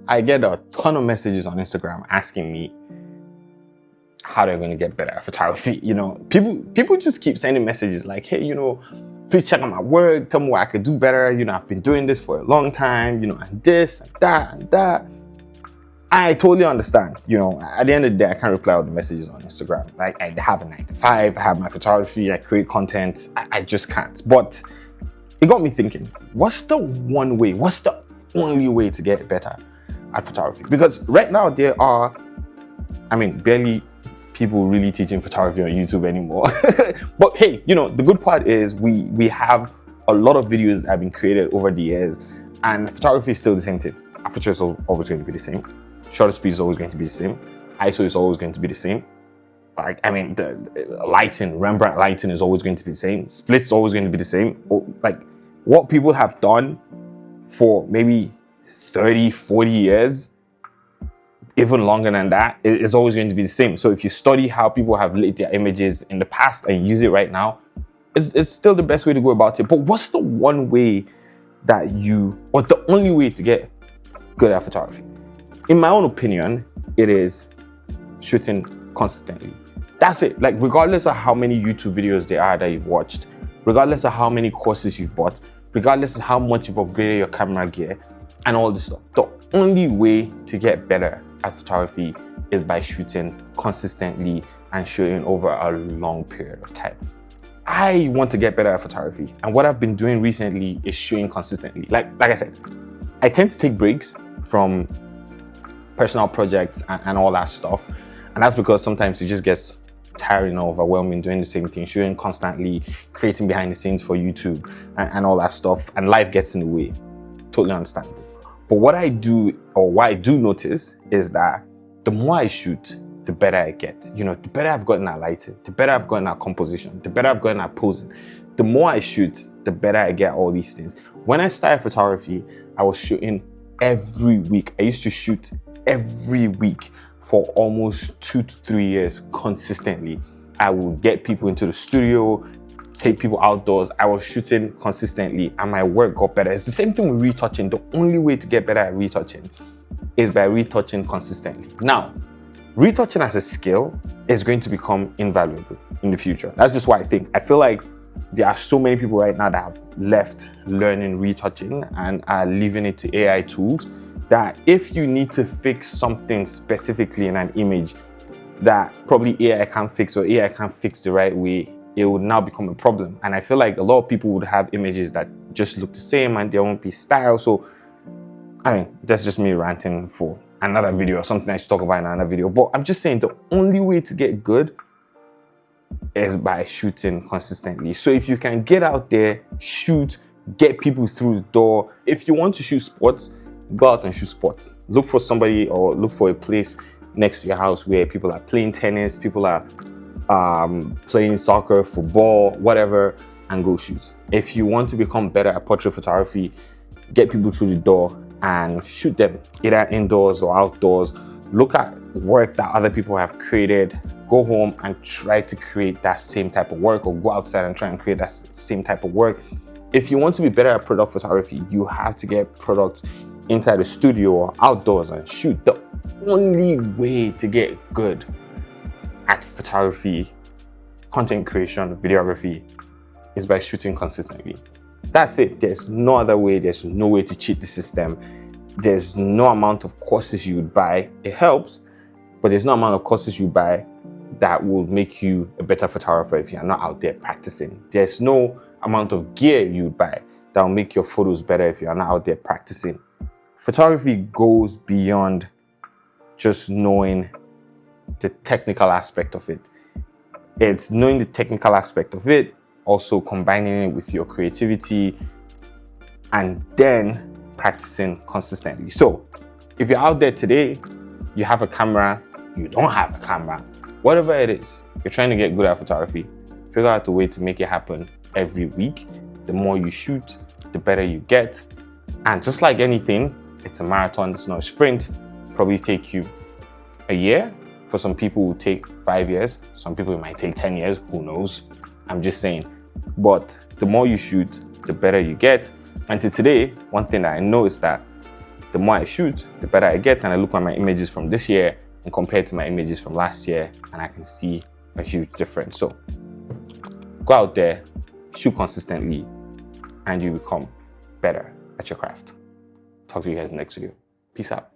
I get a ton of messages on Instagram asking me how they're going to get better at photography. People just keep sending messages like, hey, please check out my work. Tell me what I could do better. I've been doing this for a long time, and this and that and that. I totally understand. At the end of the day, I can't reply all the messages on Instagram. Like, I have a 9 to 5, I have my photography, I create content. I just can't. But it got me thinking, what's the only way to get better at photography? Because right now there are, barely people really teaching photography on YouTube anymore. But hey, the good part is we have a lot of videos that have been created over the years, and photography is still the same thing. Aperture is always going to be the same. Shutter speed is always going to be the same. ISO is always going to be the same. The lighting, Rembrandt lighting is always going to be the same. Split is always going to be the same. Like, what people have done for maybe 30, 40 years, even longer than that, is always going to be the same. So if you study how people have lit their images in the past and use it right now, it's still the best way to go about it. But what's the one way or the only way to get good at photography? In my own opinion, it is shooting consistently. That's it. Like, regardless of how many YouTube videos there are that you've watched, regardless of how many courses you've bought, regardless of how much you've upgraded your camera gear and all this stuff, the only way to get better at photography is by shooting consistently and shooting over a long period of time. I want to get better at photography, and what I've been doing recently is shooting consistently. Like I said, I tend to take breaks from personal projects and all that stuff, and that's because sometimes it just gets tiring and overwhelming doing the same thing, shooting constantly, creating behind the scenes for YouTube and all that stuff, and life gets in the way. Totally understandable. But what I do notice is that the more I shoot, the better I get. The better I've gotten at lighting, the better I've gotten at composition, the better I've gotten at posing. The more I shoot, the better I get at all these things. When I started photography, I was shooting every week. I used to shoot every week for almost 2 to 3 years consistently. I would get people into the studio, take people outdoors. I was shooting consistently and my work got better. It's the same thing with retouching. The only way to get better at retouching is by retouching consistently. Now, retouching as a skill is going to become invaluable in the future. That's just what I think. I feel like there are so many people right now that have left learning retouching and are leaving it to AI tools, that if you need to fix something specifically in an image that probably AI can't fix, or AI can't fix the right way, it would now become a problem. And I feel like a lot of people would have images that just look the same and there won't be style. So, that's just me ranting for another video or something I should talk about in another video. But I'm just saying the only way to get good is by shooting consistently. So if you can get out there, shoot, get people through the door. If you want to shoot sports, go out and shoot sports. Look for somebody or look for a place next to your house where people are playing tennis, people are playing soccer, football, whatever, and go shoot. If you want to become better at portrait photography, get people through the door and shoot them, either indoors or outdoors. Look at work that other people have created, go home and try to create that same type of work, or go outside and try and create that same type of work. If you want to be better at product photography, you have to get products inside the studio or outdoors and shoot. The only way to get good at photography, content creation, videography is by shooting consistently. That's it. There's no other way. There's no way to cheat the system. There's no amount of courses you would buy. It helps, but there's no amount of courses you buy that will make you a better photographer if you're not out there practicing. There's no amount of gear you would buy that will make your photos better if you're not out there practicing. Photography goes beyond just knowing the technical aspect of it. It's knowing the technical aspect of it, also combining it with your creativity, and then practicing consistently. So if you're out there today, you have a camera, you don't have a camera, whatever it is, you're trying to get good at photography, figure out a way to make it happen every week. The more you shoot, the better you get. And just like anything, it's a marathon, it's not a sprint. Probably take you a year. For some people, it will take 5 years. Some people, it might take 10 years. Who knows? I'm just saying. But the more you shoot, the better you get. And to today, one thing that I know is that the the more I shoot, the better I get. And I look at my images from this year and compare to my images from last year, and I can see a huge difference. So go out there, shoot consistently, and you become better at your craft. Talk to you guys in the next video. Peace out.